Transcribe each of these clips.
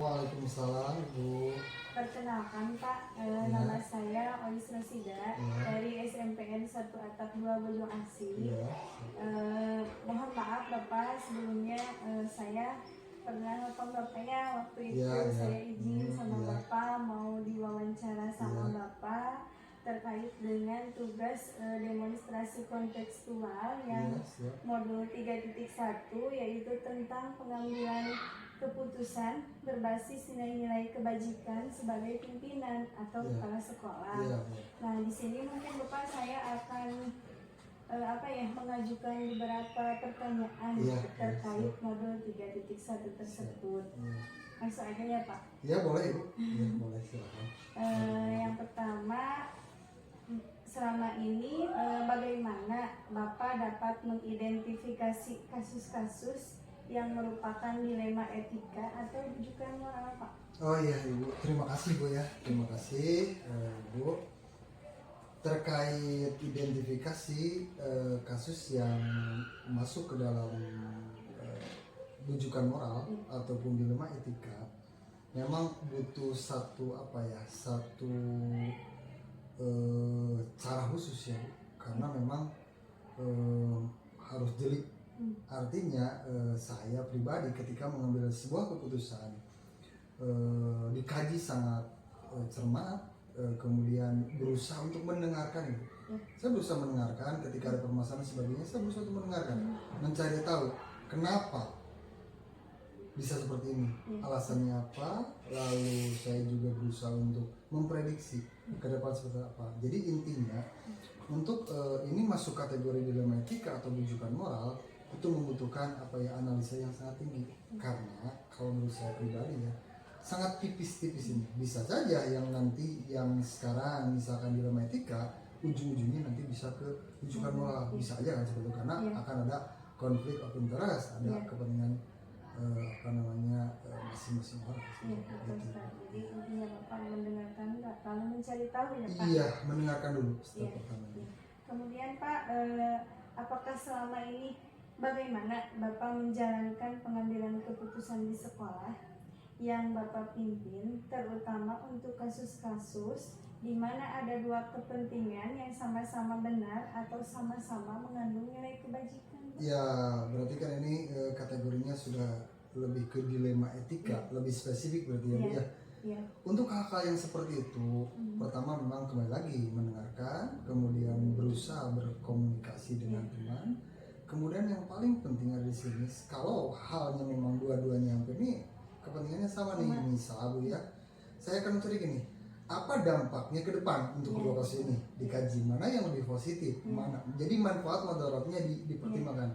Waalaikumsalam Ibu. Perkenalkan Pak, nama saya Olis Rosida dari SMPN 1 Atap 2 Bojong Asih. Mohon maaf Bapak, sebelumnya saya pernah nelfon Bapaknya waktu itu saya izin sama Bapak mau diwawancara sama Bapak terkait dengan tugas demonstrasi kontekstual yang modul 3.1 yaitu tentang pengambilan keputusan berbasis nilai-nilai kebajikan sebagai pimpinan atau kepala sekolah. Nah, di sini mungkin Bapak saya akan mengajukan beberapa pertanyaan terkait modul 3.1 tersebut. Langsung aja ya Pak. Ya boleh Ibu. Ya, boleh silakan. Yang pertama, selama ini bagaimana Bapak dapat mengidentifikasi kasus-kasus yang merupakan dilema etika atau rujukan moral Pak? Oh iya Ibu, terima kasih Bu ya. Terima kasih Bu. Terkait identifikasi kasus yang masuk ke dalam rujukan moral ataupun dilema etika, memang butuh satu cara khusus ya, karena memang harus jeli. Artinya saya pribadi ketika mengambil sebuah keputusan dikaji sangat cermat, kemudian berusaha untuk mendengarkan itu. Saya berusaha mendengarkan ketika ada permasalahan sebagainya, saya berusaha untuk mendengarkan, mencari tahu kenapa bisa seperti ini, alasannya apa, lalu saya juga berusaha untuk memprediksi ke depan seperti apa. Jadi intinya untuk ini masuk kategori dilema etika atau rujukan moral itu membutuhkan analisa yang sangat tinggi, karena kalau menurut saya pribadi ya sangat tipis-tipis ini. Bisa saja yang nanti yang sekarang misalkan dilema etika ujung-ujungnya nanti bisa ke rujukan moral, bisa aja kan seperti itu, karena akan ada konflik of interest, ada kepentingan masing-masing orang. Jadi intinya Bapak mendengarkan nggak lalu mencari tahu ya Pak? Iya, mendengarkan dulu setelah pertama. Kemudian Pak, apakah selama ini bagaimana Bapak menjalankan pengambilan keputusan di sekolah yang Bapak pimpin, terutama untuk kasus-kasus di mana ada dua kepentingan yang sama-sama benar atau sama-sama mengandung nilai kebajikan? Ya, berarti kan ini kategorinya sudah lebih ke dilema etika, lebih spesifik berarti ya. Untuk hal-hal yang seperti itu, pertama memang kembali lagi mendengarkan, kemudian berusaha berkomunikasi dengan teman. Kemudian yang paling penting ada di sini, kalau halnya memang dua-duanya yang ini kepentingannya sama nih, misal Bu ya, saya akan mencari gini, apa dampaknya ke depan untuk kedua kasus ini, dikaji mana yang lebih positif, mana, jadi manfaat mudaratnya dipertimbangkan,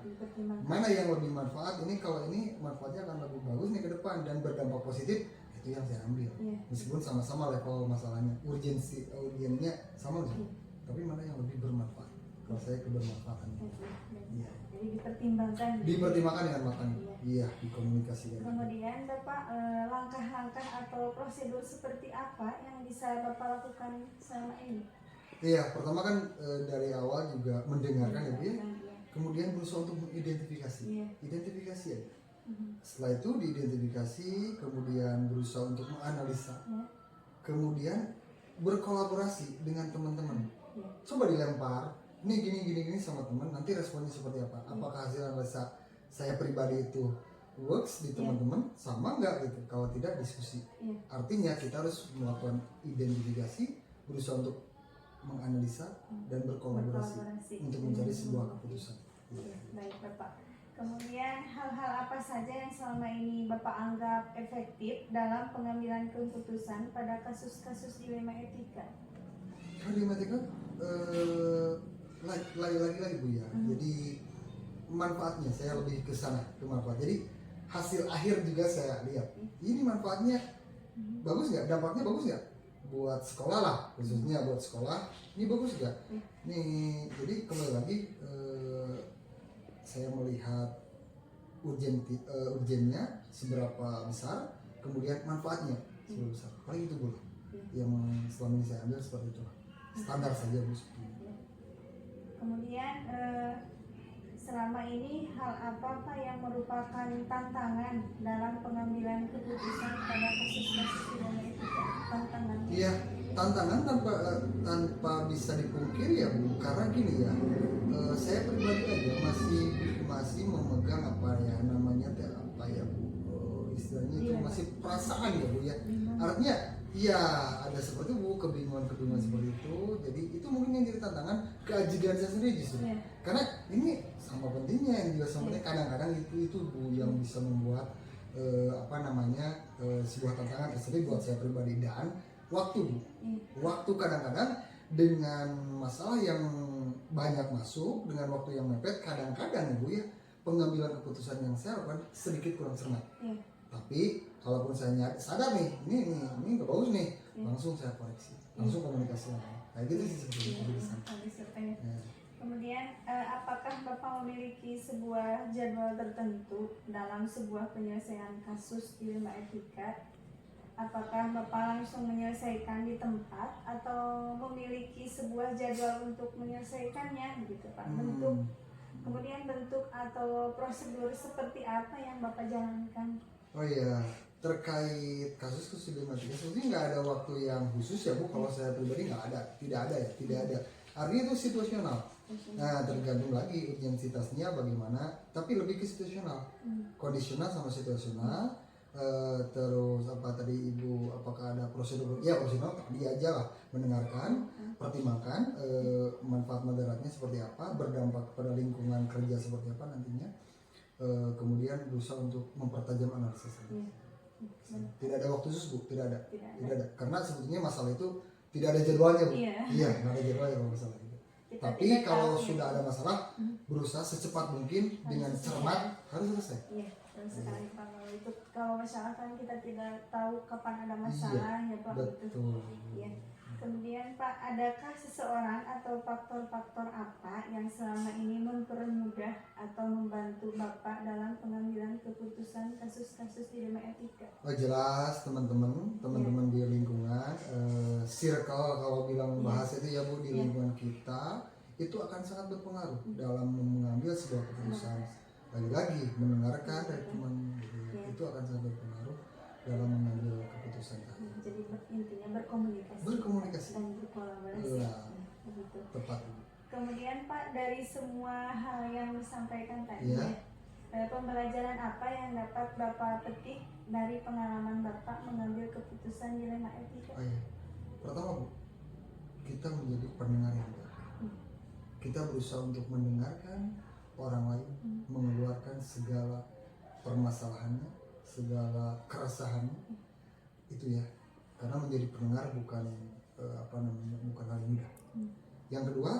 mana yang lebih manfaat. Ini kalau ini manfaatnya akan lebih bagus nih ke depan dan berdampak positif, itu yang saya ambil, meskipun sama-sama level masalahnya, urgensinya sama gitu, tapi mana yang lebih bermanfaat. Kalau saya kebermanfaatan. Jadi dipertimbangkan dengan matang. Iya, dikomunikasikan. Kemudian Bapak, langkah-langkah atau prosedur seperti apa yang bisa Bapak lakukan selama ini? Iya, pertama kan dari awal juga mendengarkan ya Bu ya. Kemudian berusaha untuk mengidentifikasi. Identifikasi ya. Setelah itu diidentifikasi, kemudian berusaha untuk menganalisa. Kemudian berkolaborasi dengan teman-teman. Coba dilempar, ini gini sama teman, nanti responnya seperti apa? Apakah hasil analisa saya pribadi itu works di teman-teman, sama nggak gitu? Kalau tidak, diskusi. Artinya kita harus melakukan identifikasi, berusaha untuk menganalisa dan berkolaborasi untuk mencari sebuah keputusan. Baik Bapak. Kemudian hal-hal apa saja yang selama ini Bapak anggap efektif dalam pengambilan keputusan pada kasus-kasus dilema etika? Dilema etika lagi-lagi Bu ya. Jadi manfaatnya saya lebih ke sana, ke manfaat. Jadi hasil akhir juga saya lihat. Ini manfaatnya bagus nggak? Dampaknya bagus nggak? buat sekolah lah, khususnya buat sekolah ini bagus gak? Nih jadi kembali lagi saya melihat urgennya seberapa besar, kemudian manfaatnya seberapa besar. Paling itu Bu yang selama ini saya ambil seperti itu, standar saja Bu. Kemudian selama ini hal apa yang merupakan tantangan dalam pengambilan keputusan pada kasus-kasus pidana etika? Tantangannya? Iya, tantangan tanpa bisa dipungkiri ya Bu, karena gini ya, saya pribadi aja masih memegang apa ya namanya apa ya Bu, istilahnya itu masih perasaan ya Bu ya. Artinya ya ada seperti Bu kebingungan seperti itu. Jadi itu mungkin yang jadi tantangan keajigan saya sendiri justru. Karena ini sama pentingnya yang juga sebenarnya kadang-kadang itu Bu yang bisa membuat sebuah tantangan tersendiri buat saya pribadi. Dan waktu Bu, waktu kadang-kadang dengan masalah yang banyak masuk dengan waktu yang mepet, kadang-kadang Bu ya pengambilan keputusan yang saya lakukan sedikit kurang cermat. Tapi kalaupun saya sadar nih, ini nggak bagus nih, langsung saya koreksi, langsung komunikasi lagi. Kayak gitu sih sebenarnya. Kemudian apakah Bapak memiliki sebuah jadwal tertentu dalam sebuah penyelesaian kasus dilema etika? Apakah Bapak langsung menyelesaikan di tempat atau memiliki sebuah jadwal untuk menyelesaikannya, begitu Pak? Kemudian bentuk atau prosedur seperti apa yang Bapak jalankan? Oh iya, terkait kasus dilema etika sebenarnya nggak ada waktu yang khusus ya Bu. Kalau saya pribadi tidak ada. Artinya itu situasional. Nah, tergantung lagi urgensitasnya bagaimana, tapi lebih ke situasional, kondisional sama situasional. Terus apa tadi Ibu, apakah ada prosedur? Ya prosedur tadi aja lah, mendengarkan, pertimbangkan manfaat mudaratnya seperti apa, berdampak kepada lingkungan kerja seperti apa nantinya, kemudian berusaha untuk mempertajam analisis. Tidak ada waktu khusus Bu, tidak ada, karena sebetulnya masalah itu tidak ada jadwalnya Bu. Iya, nggak ada jadwalnya kalau masalah itu. Tapi kalau sudah ada masalah, berusaha secepat mungkin dengan cermat harus selesai. Iya, sekali Pak. Kalau masalah kan kita tidak tahu kapan ada masalah ya Pak. Betul. Iya. Kemudian Pak, adakah seseorang atau faktor-faktor apa yang selama ini mempermudah atau membantu Bapak dalam pengambilan keputusan kasus-kasus dilema etika? Oh jelas teman-teman di lingkungan, circle kalau bilang bahasa itu ya Bu, di lingkungan kita itu akan sangat berpengaruh dalam mengambil sebuah keputusan. Lagi-lagi mendengarkan dari teman gitu ya, itu akan sangat berpengaruh dalam mengambil keputusan. Jadi intinya berkomunikasi dan berkolaborasi. Begitu. Tepat. Kemudian Pak, dari semua hal yang disampaikan tadi, pembelajaran apa yang dapat Bapak petik dari pengalaman Bapak mengambil keputusan dilema etika? Oh iya. Pertama Bu, kita menjadi pendengar yang baik. Kita berusaha untuk mendengarkan orang lain, mengeluarkan segala permasalahannya, segala keresahannya, itu ya. Karena menjadi pendengar bukan bukan hal yang mudah. Yang kedua,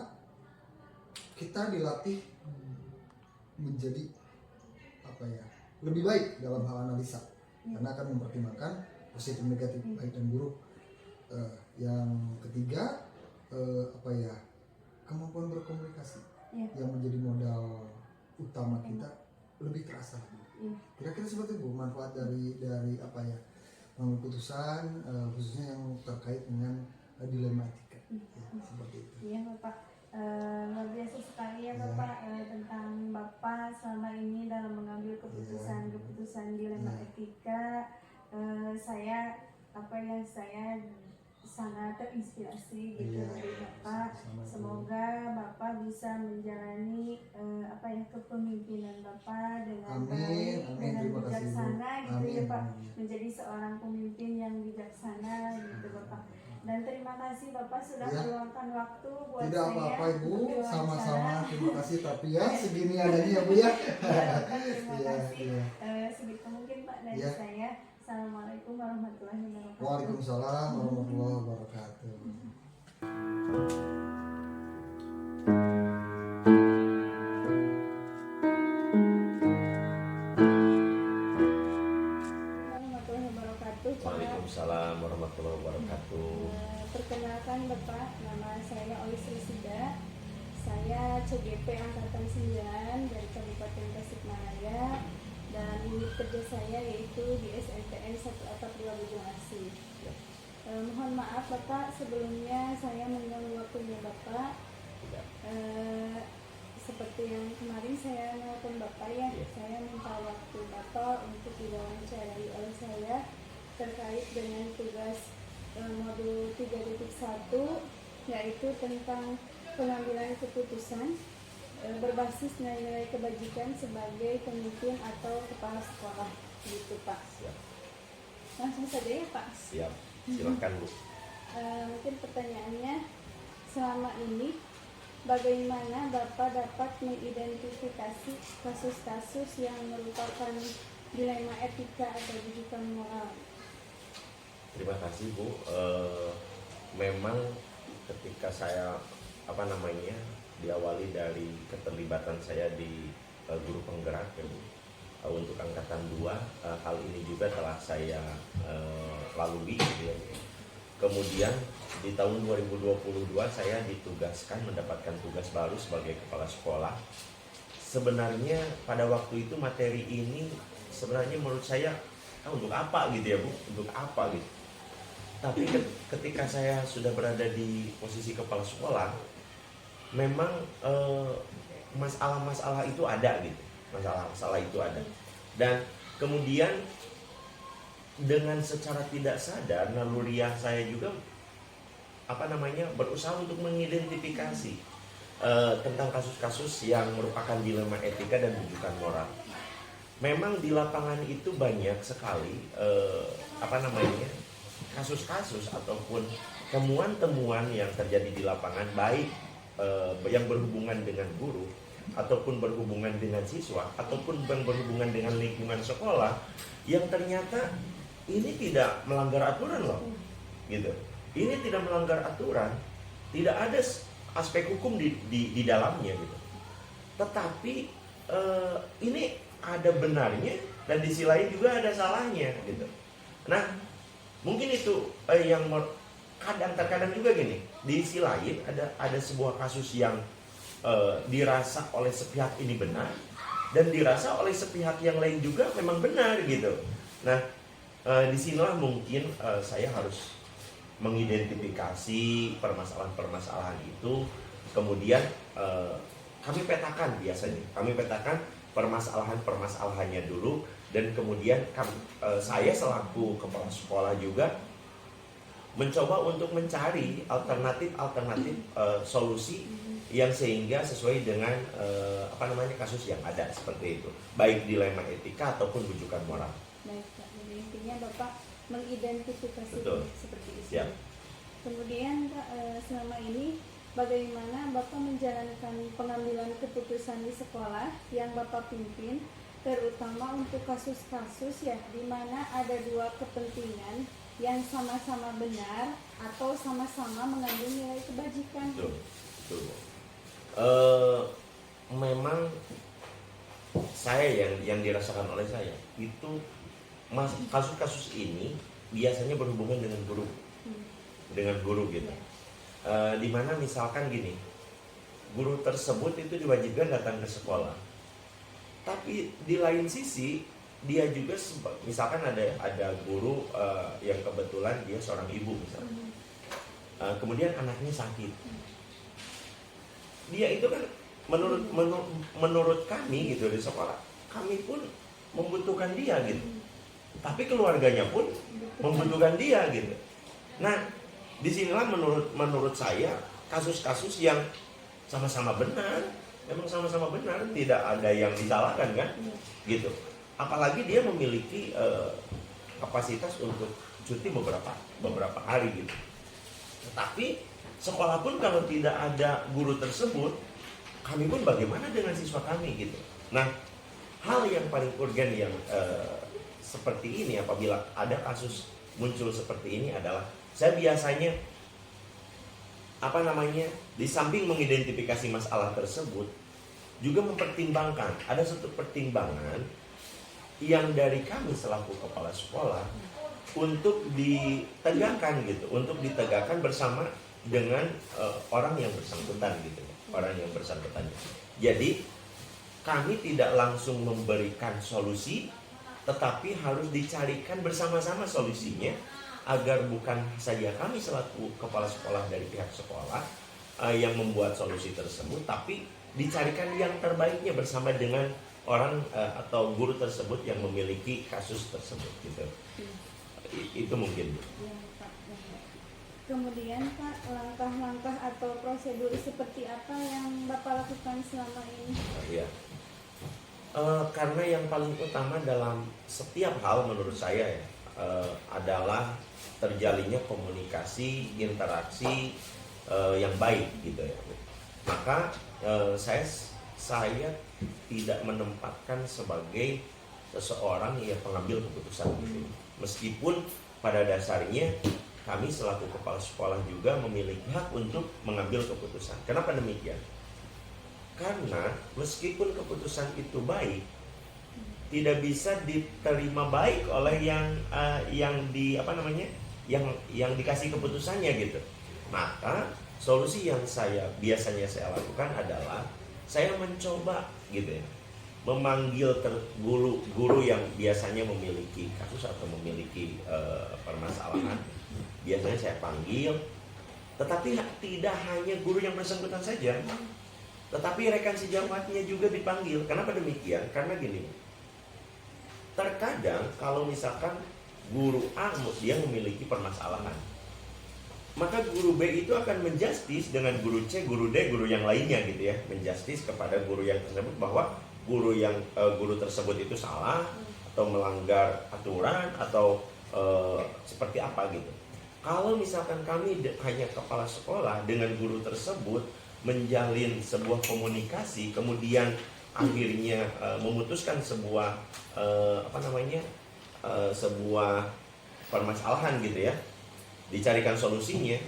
kita dilatih menjadi lebih baik dalam hal analisa, karena akan mempertimbangkan positif, negatif, baik dan buruk. Yang ketiga, kemampuan berkomunikasi yang menjadi modal utama kita lebih terasa. Kira-kira seperti itu manfaat dari mengambil keputusan, khususnya yang terkait dengan dilema etika. Seperti itu. Iya Bapak, luar biasa sekali ya Bapak tentang Bapak selama ini dalam mengambil keputusan dilema etika. Saya sangat terinspirasi gitu dari Bapak. Semoga Bapak bisa menjalani kepemimpinan Bapak dengan baik, dengan bijaksana gitu ya Pak. Menjadi seorang pemimpin yang bijaksana gitu Bapak. Dan terima kasih Bapak sudah meluangkan waktu buat tidak saya. Tidak apa-apa Ibu, sama-sama terima kasih, tapi ya segini adanya ya Bu ya. Terima kasih. Segitu mungkin Pak dari saya. Assalamualaikum warahmatullahi wabarakatuh. Waalaikumsalam warahmatullahi wabarakatuh. Waalaikumsalam warahmatullahi wabarakatuh. CGP Angkatan 9 dari Kabupaten Tasikmalaya, dan unit kerja saya yaitu di SMPN 1 Atap 2 Bojong Asih. Mohon maaf Bapak, sebelumnya saya mengganggu waktunya Bapak. Seperti yang kemarin saya nelpon Bapak ya, saya minta waktu Bapak untuk diwawancarai oleh saya terkait dengan tugas modul 3.1, yaitu tentang pengambilan keputusan berbasis nilai-nilai kebajikan sebagai pemimpin atau kepala sekolah, gitu Pak. Siap. Langsung saja ya Pak. Siap, silakan Bu. Mungkin pertanyaannya, selama ini bagaimana Bapak dapat mengidentifikasi kasus-kasus yang merupakan dilema etika atau rujukan moral? Terima kasih Bu. Memang ketika saya diawali dari keterlibatan saya di guru penggerak ya Bu, untuk angkatan 2, hal ini juga telah saya lalui gitu ya. Kemudian di tahun 2022 saya ditugaskan mendapatkan tugas baru sebagai kepala sekolah. Sebenarnya pada waktu itu materi ini sebenarnya menurut saya untuk apa gitu ya Bu, untuk apa gitu. Tapi ketika saya sudah berada di posisi kepala sekolah, memang masalah-masalah itu ada gitu, masalah-masalah itu ada. Dan kemudian dengan secara tidak sadar naluriah saya juga berusaha untuk mengidentifikasi tentang kasus-kasus yang merupakan dilema etika dan rujukan moral. Memang di lapangan itu banyak sekali kasus-kasus ataupun temuan-temuan yang terjadi di lapangan, baik yang berhubungan dengan guru ataupun berhubungan dengan siswa ataupun yang berhubungan dengan lingkungan sekolah, yang ternyata ini tidak melanggar aturan loh, gitu. Ini tidak melanggar aturan, tidak ada aspek hukum di dalamnya gitu. Tetapi ini ada benarnya dan di sisi lain juga ada salahnya gitu. Nah, mungkin itu yang kadang-kadang juga gini. Di sisi lain ada sebuah kasus yang dirasa oleh sepihak ini benar dan dirasa oleh sepihak yang lain juga memang benar gitu. Nah, disinilah mungkin saya harus mengidentifikasi permasalahan-permasalahan itu, kemudian kami petakan biasanya. Kami petakan permasalahan-permasalahannya dulu, dan kemudian saya selaku kepala sekolah juga mencoba untuk mencari alternatif solusi yang sehingga sesuai dengan kasus yang ada seperti itu, baik dilema etika ataupun rujukan moral. Baik, Pak. Jadi intinya Bapak mengidentifikasi seperti itu. Siap. Kemudian Pak, selama ini bagaimana Bapak menjalankan pengambilan keputusan di sekolah yang Bapak pimpin, terutama untuk kasus-kasus ya di mana ada dua kepentingan yang sama-sama benar atau sama-sama mengandung nilai kebajikan? Betul. Memang saya yang dirasakan oleh saya itu kasus-kasus ini biasanya berhubungan dengan guru gitu. Dimana misalkan gini, guru tersebut itu diwajibkan datang ke sekolah, tapi di lain sisi dia juga misalkan ada guru yang kebetulan dia seorang ibu misalnya, kemudian anaknya sakit, dia itu kan menurut kami gitu di sekolah, kami pun membutuhkan dia gitu, tapi keluarganya pun membutuhkan dia gitu. Nah, disinilah menurut saya kasus-kasus yang sama-sama benar, memang sama-sama benar, tidak ada yang disalahkan kan, gitu. Apalagi dia memiliki kapasitas untuk cuti beberapa hari gitu. Tetapi sekolah pun kalau tidak ada guru tersebut, kami pun bagaimana dengan siswa kami gitu. Nah, hal yang paling urgen yang seperti ini apabila ada kasus muncul seperti ini adalah saya biasanya di samping mengidentifikasi masalah tersebut juga mempertimbangkan, ada satu pertimbangan yang dari kami selaku kepala sekolah untuk ditegakkan gitu, untuk ditegakkan bersama dengan orang yang bersangkutan gitu. orang yang bersangkutan. Jadi kami tidak langsung memberikan solusi, tetapi harus dicarikan bersama-sama solusinya, agar bukan saja kami selaku kepala sekolah dari pihak sekolah yang membuat solusi tersebut, tapi dicarikan yang terbaiknya bersama dengan orang atau guru tersebut yang memiliki kasus tersebut gitu. Itu mungkin. Ya, Pak. Kemudian Pak, langkah-langkah atau prosedur seperti apa yang Bapak lakukan selama ini? Ya. Karena yang paling utama dalam setiap hal menurut saya ya, adalah terjalinnya komunikasi, interaksi yang baik gitu ya. Maka saya tidak menempatkan sebagai seseorang yang pengambil keputusan gitu. Meskipun pada dasarnya kami selaku kepala sekolah juga memiliki hak untuk mengambil keputusan. Kenapa demikian? Karena meskipun keputusan itu baik, tidak bisa diterima baik oleh yang dikasih keputusannya gitu. Maka solusi yang biasanya saya lakukan adalah saya mencoba gitu ya, memanggil guru yang biasanya memiliki kasus atau memiliki permasalahan. Biasanya saya panggil, tetapi tidak hanya guru yang bersangkutan saja, tetapi rekan sejawatnya juga dipanggil. Kenapa demikian? Karena gini, terkadang kalau misalkan guru A dia memiliki permasalahan, maka guru B itu akan menjustis dengan guru C, guru D, guru yang lainnya gitu ya, menjustis kepada guru yang tersebut bahwa guru tersebut itu salah atau melanggar aturan atau seperti apa gitu. Kalau misalkan kami hanya kepala sekolah dengan guru tersebut menjalin sebuah komunikasi, kemudian akhirnya memutuskan sebuah sebuah permasalahan gitu ya, dicarikan solusinya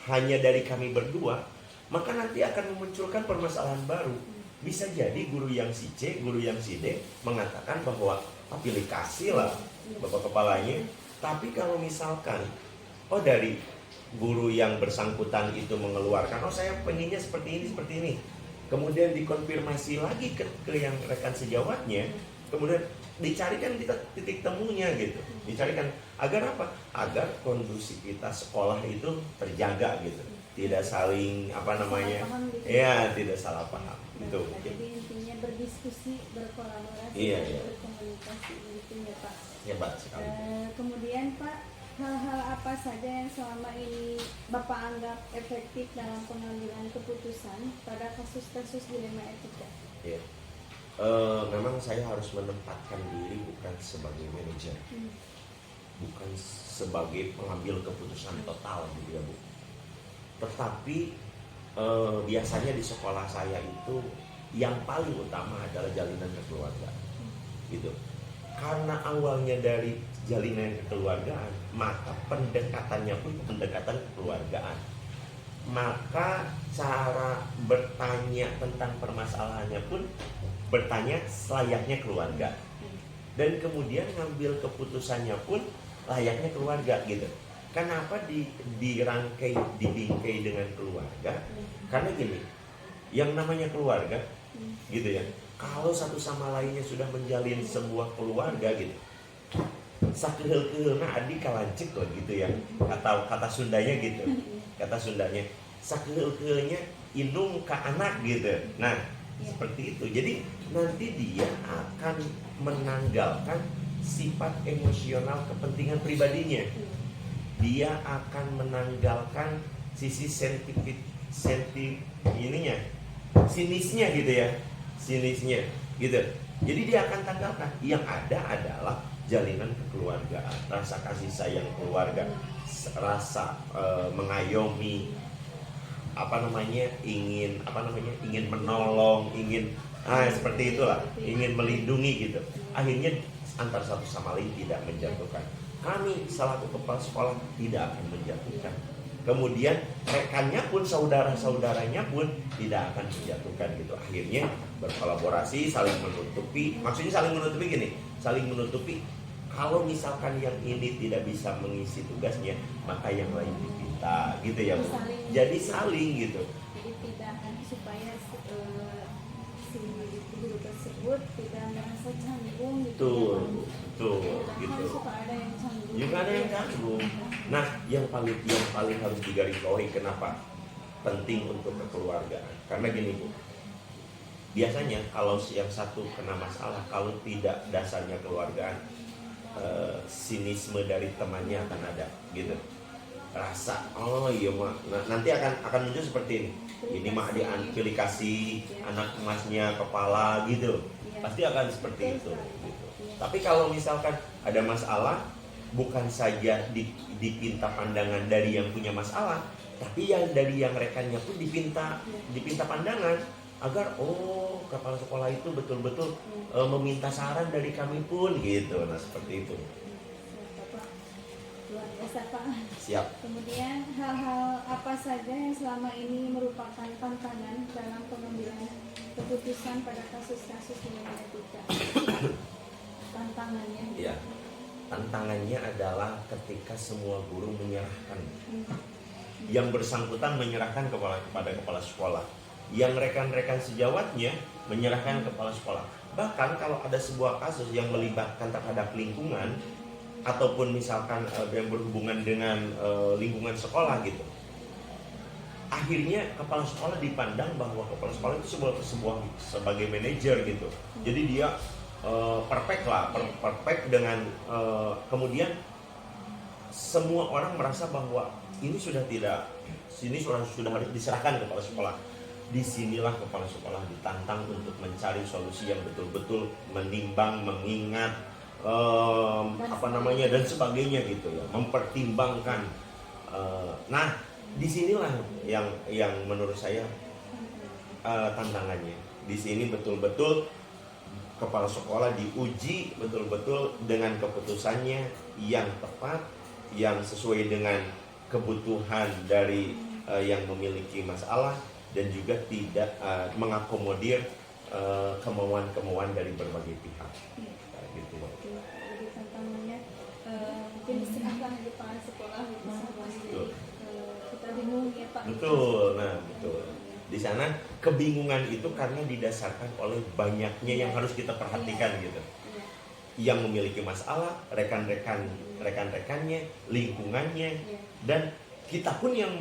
hanya dari kami berdua, maka nanti akan memunculkan permasalahan baru. Bisa jadi guru yang si C, guru yang si D mengatakan bahwa pilih kasih lah bapak kepalanya. Tapi kalau misalkan dari guru yang bersangkutan itu mengeluarkan, saya pengennya seperti ini, kemudian dikonfirmasi lagi ke yang rekan sejawatnya, kemudian dicarikan kita titik temunya gitu, dicarikan agar apa? Agar kondusivitas sekolah itu terjaga gitu, tidak saling tidak salah paham. Itu jadi intinya berdiskusi, berkolaborasi, berkomunikasi gitu ya Pak. Hebat sekali. Kemudian Pak, hal-hal apa saja yang selama ini Bapak anggap efektif dalam pengambilan keputusan pada kasus-kasus dilema etika? Iya. Memang saya harus menempatkan diri bukan sebagai manajer, bukan sebagai pengambil keputusan total gitu ya Bu. Tetapi biasanya di sekolah saya itu yang paling utama adalah jalinan kekeluargaan gitu. Karena awalnya dari jalinan kekeluargaan, maka pendekatannya pun pendekatan kekeluargaan. Maka cara bertanya tentang permasalahannya pun bertanya selayaknya keluarga. Dan kemudian ngambil keputusannya pun layaknya keluarga gitu. Kenapa dibingkai dengan keluarga? Karena gini, yang namanya keluarga gitu ya, kalau satu sama lainnya sudah menjalin sebuah keluarga gitu, sakeheul-keheulna adi kalancik loh gitu ya, kata Sundanya gitu, kata Sundanya sakeheul-keheulnya indung ke anak gitu. Nah seperti itu. Jadi nanti dia akan menanggalkan sifat emosional kepentingan pribadinya, dia akan menanggalkan sisi sinisnya gitu ya, sinisnya gitu. Jadi dia akan tanggalkan. Yang ada adalah jalinan kekeluargaan, rasa kasih sayang keluarga, rasa mengayomi, ingin menolong, seperti itulah, ingin melindungi gitu. Akhirnya antar satu sama lain tidak menjatuhkan. Kami selaku kepala sekolah tidak akan menjatuhkan. Kemudian rekannya pun, saudara-saudaranya pun tidak akan menjatuhkan gitu. Akhirnya berkolaborasi, saling menutupi. Maksudnya saling menutupi gini, saling menutupi. Kalau misalkan yang ini tidak bisa mengisi tugasnya, maka yang lain dipinta gitu ya Bu. Jadi saling gitu. Jadi tidak supaya si guru tersebut tidak merasa canggung gitu. Tuh, tuh, Kan gitu. suka ada yang canggung. Juga ada yang canggung. Nah, yang paling harus digarisbawahi kenapa penting untuk kekeluargaan. Karena gini Bu, biasanya kalau yang satu kena masalah, kalau tidak dasarnya keluargaan, sinisme dari temannya akan ada, gitu. Rasa, oh iya mak, nanti akan muncul seperti ini mah pilih kasih anak emasnya kepala gitu, pasti akan seperti itu. Gitu. Tapi kalau misalkan ada masalah, bukan saja dipinta pandangan dari yang punya masalah, tapi yang dari yang rekannya pun dipinta pandangan agar kepala sekolah itu betul-betul meminta saran dari kami pun gitu. Nah seperti itu. Luar biasa Pak. Siap. Kemudian hal-hal apa saja yang selama ini merupakan tantangan dalam pengambilan keputusan pada kasus-kasus nilai etika? Tantangannya. Ya. Tantangannya adalah ketika semua guru menyerahkan, yang bersangkutan menyerahkan kepada kepala sekolah, yang rekan-rekan sejawatnya menyerahkan kepala sekolah. Bahkan kalau ada sebuah kasus yang melibatkan terhadap lingkungan ataupun misalkan yang berhubungan dengan lingkungan sekolah gitu, akhirnya kepala sekolah dipandang bahwa kepala sekolah itu sebagai manajer gitu. Jadi dia perfect dengan kemudian semua orang merasa bahwa ini sudah harus diserahkan kepada sekolah. Disinilah kepala sekolah ditantang untuk mencari solusi yang betul-betul menimbang, mengingat dan sebagainya gitu ya, mempertimbangkan. Nah disinilah yang menurut saya tantangannya. Di sini betul-betul kepala sekolah diuji betul-betul dengan keputusannya yang tepat, yang sesuai dengan kebutuhan dari yang memiliki masalah, dan juga tidak mengakomodir kemauan-kemauan dari berbagai pihak. Gitu. Jadi tantangannya mungkin diserahkan di kepala sekolah gitu. Jadi kita bingung ya Pak. Betul, nah betul. Di sana kebingungan itu karena didasarkan oleh banyaknya yang harus kita perhatikan gitu. Yang memiliki masalah, rekan-rekannya, lingkungannya, dan kita pun yang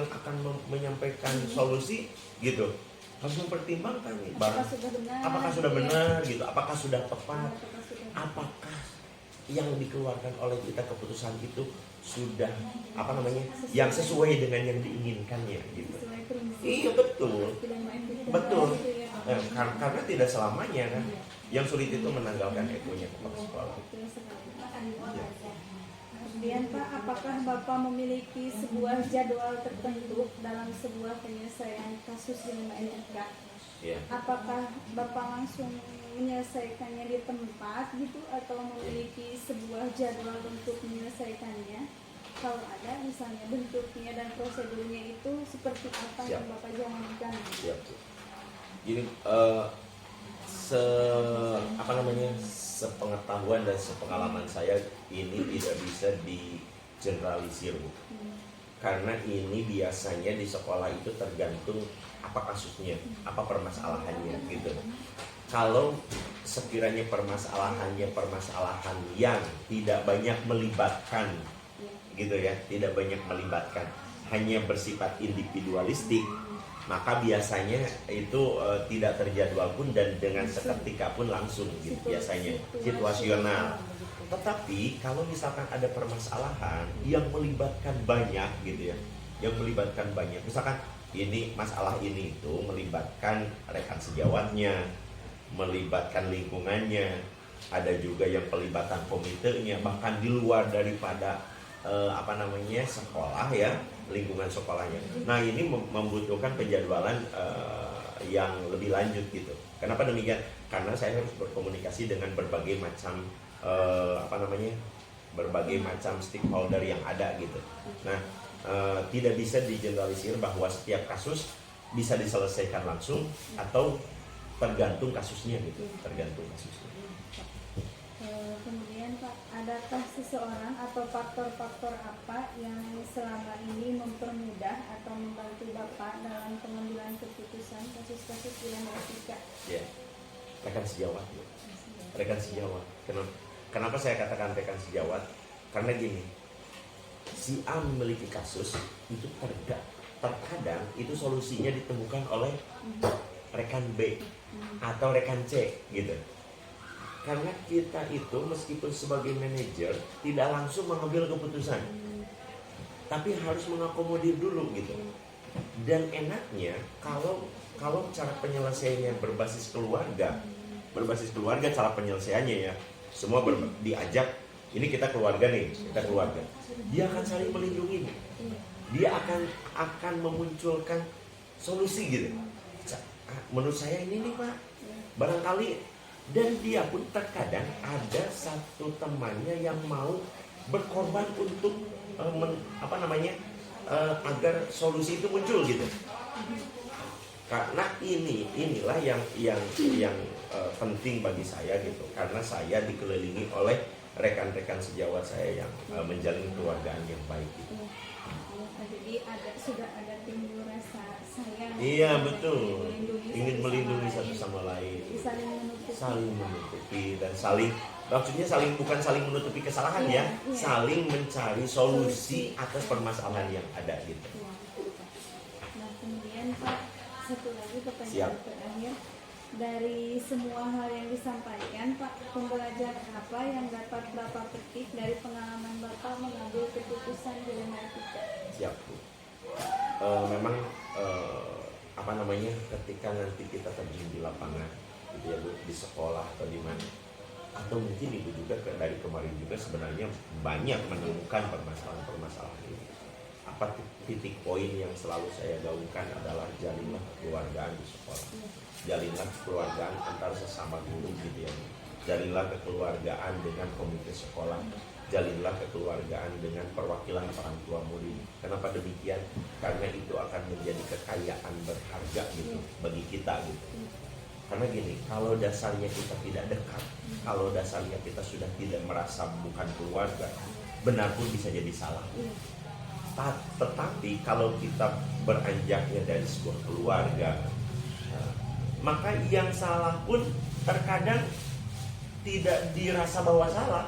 akan menyampaikan solusi gitu. Harus mempertimbangkan nih, apakah sudah benar gitu, apakah sudah tepat, apakah yang dikeluarkan oleh kita keputusan itu sudah yang sesuai dengan yang diinginkannya gitu. Iya betul. Karena tidak selamanya kan. Yang sulit itu menanggalkan egonya kepala sekolah. Kemudian Pak, apakah Bapak memiliki sebuah jadwal tertentu dalam sebuah penyelesaian kasus dilema etika? Ya. Apakah Bapak langsung menyelesaikannya di tempat gitu, atau memiliki sebuah jadwal untuk menyelesaikannya? Kalau ada, misalnya bentuknya dan prosedurnya itu seperti apa yang Bapak jalankan? Siap. Gini, sepengetahuan dan sepengalaman saya ini tidak bisa digeneralisir, Bu. Karena ini biasanya di sekolah itu tergantung apa kasusnya, apa permasalahannya gitu. Kalau sekiranya permasalahan yang tidak banyak melibatkan gitu ya, tidak banyak melibatkan, hanya bersifat individualistik, maka biasanya itu tidak terjadwal pun dan dengan seketika pun langsung gitu, biasanya situasional. Tetapi kalau misalkan ada permasalahan yang melibatkan banyak gitu ya, yang melibatkan banyak, misalkan masalah ini itu melibatkan rekan sejawatnya, melibatkan lingkungannya, ada juga yang pelibatan komitenya, bahkan di luar daripada sekolah ya, lingkungan sekolahnya. Nah ini membutuhkan penjadwalan yang lebih lanjut gitu. Kenapa demikian? Karena saya harus berkomunikasi dengan berbagai macam stakeholder yang ada gitu. Nah tidak bisa digeneralisir bahwa setiap kasus bisa diselesaikan langsung atau tergantung kasusnya gitu, tergantung kasusnya. Kemudian Pak, adakah seseorang atau faktor-faktor apa yang selama ini mempermudah atau membantu Bapak dalam pengambilan keputusan kasus-kasus dilema etika? Ya, rekan sejawat. Ya. Rekan sejawat. Kenapa saya katakan rekan sejawat? Karena gini, si A memiliki kasus itu terkadang itu solusinya ditemukan oleh rekan B atau rekan C gitu. Karena kita itu meskipun sebagai manajer tidak langsung mengambil keputusan, tapi harus mengakomodir dulu gitu. Dan enaknya kalau cara penyelesaiannya berbasis keluarga cara penyelesaiannya ya semua diajak. Ini kita keluarga nih, dia akan saling melindungi, dia akan memunculkan solusi gitu. Menurut saya ini nih Pak, barangkali. Dan dia pun terkadang ada satu temannya yang mau berkorban untuk agar solusi itu muncul gitu. Karena inilah yang penting bagi saya gitu. Karena saya dikelilingi oleh rekan-rekan sejawat saya yang menjalin keluargaan yang baik gitu. Jadi sudah ada timbul rasa sayang. Iya betul. Ingin melindungi satu sama lain. Saling menutupi dan bukan saling menutupi kesalahan ya. Saling mencari solusi atas permasalahan yang ada gitu. Nah kemudian Pak, satu lagi pertanyaan terakhir. Dari semua hal yang disampaikan Pak, pembelajaran apa yang dapat Bapak petik dari pengalaman Bapak mengambil keputusan dilema etika? Siap Bu. Memang ketika nanti kita terjun di lapangan gitu ya Bu, di sekolah atau di mana, atau mungkin Ibu juga dari kemarin juga sebenarnya banyak menemukan permasalahan ini. Apa titik poin yang selalu saya gaungkan adalah jalinlah kekeluargaan di sekolah, jalinlah kekeluargaan antar sesama guru gitu ya, jalinlah kekeluargaan dengan komite sekolah, jalinlah kekeluargaan dengan perwakilan orang tua murid. Kenapa demikian? Karena itu akan menjadi kekayaan berharga gitu bagi kita gitu. Karena gini, kalau dasarnya kita tidak dekat, kalau dasarnya kita sudah tidak merasa bukan keluarga, benar pun bisa jadi salah. Tetapi kalau kita beranjaknya dari sebuah keluarga, maka yang salah pun terkadang tidak dirasa bahwa salah,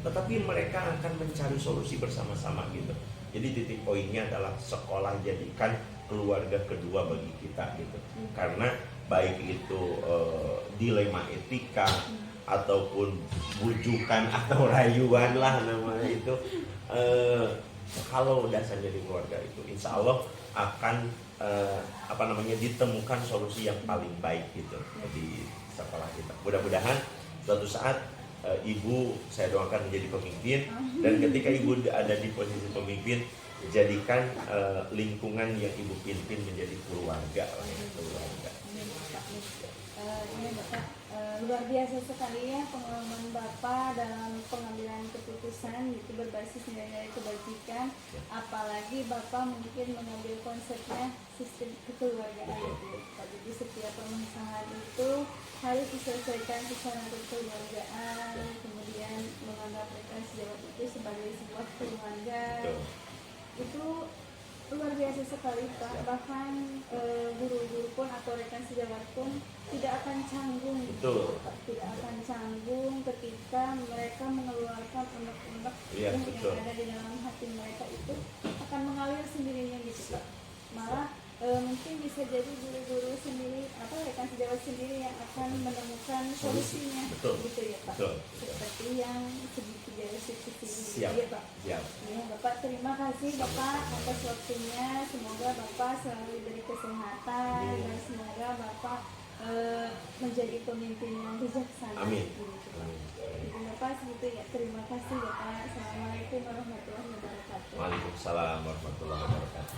tetapi mereka akan mencari solusi bersama-sama gitu. Jadi titik poinnya adalah sekolah jadikan keluarga kedua bagi kita gitu. Karena baik itu dilema etika ataupun bujukan atau rayuan lah namanya itu, kalau dasarnya di keluarga itu insya Allah akan ditemukan solusi yang paling baik gitu di sekolah kita. Mudah-mudahan suatu saat Ibu saya doakan menjadi pemimpin, dan ketika Ibu ada di posisi pemimpin, jadikan lingkungan yang Ibu pimpin menjadi keluarga lah ya, keluarga. Ini Bapak, luar biasa sekali ya pengalaman Bapak dalam pengambilan keputusan itu berbasis nilai-nilai kebajikan. Apalagi Bapak mungkin mengambil konsepnya sistem kekeluargaan itu. Jadi setiap permasalahan itu harus diselesaikan secara kekeluargaan, kemudian menganggap rekan sejawat itu sebagai sebuah keluarga. Itu luar biasa sekali Pak. Bahkan guru-guru pun atau rekan sejawat pun tidak akan canggung gitu, tidak akan canggung ketika mereka mengeluarkan unek-unek yang ada di dalam hati mereka itu akan mengalir sendirinya gitu Pak. Malah mungkin bisa jadi guru-guru sendiri atau rekan sejawat sendiri yang akan menemukan solusinya gitu ya Pak. Seperti yang segitiga resiko ini ya Pak. Ya Bapak, terima kasih Bapak atas waktunya. Semoga Bapak selalu diberi kesehatan dan semoga Bapak menjadi pemimpin yang bijaksana. Amin. Bapak segitu ya. Terima kasih Bapak. Assalamualaikum warahmatullahi wabarakatuh. Waalaikumsalam warahmatullahi wabarakatuh.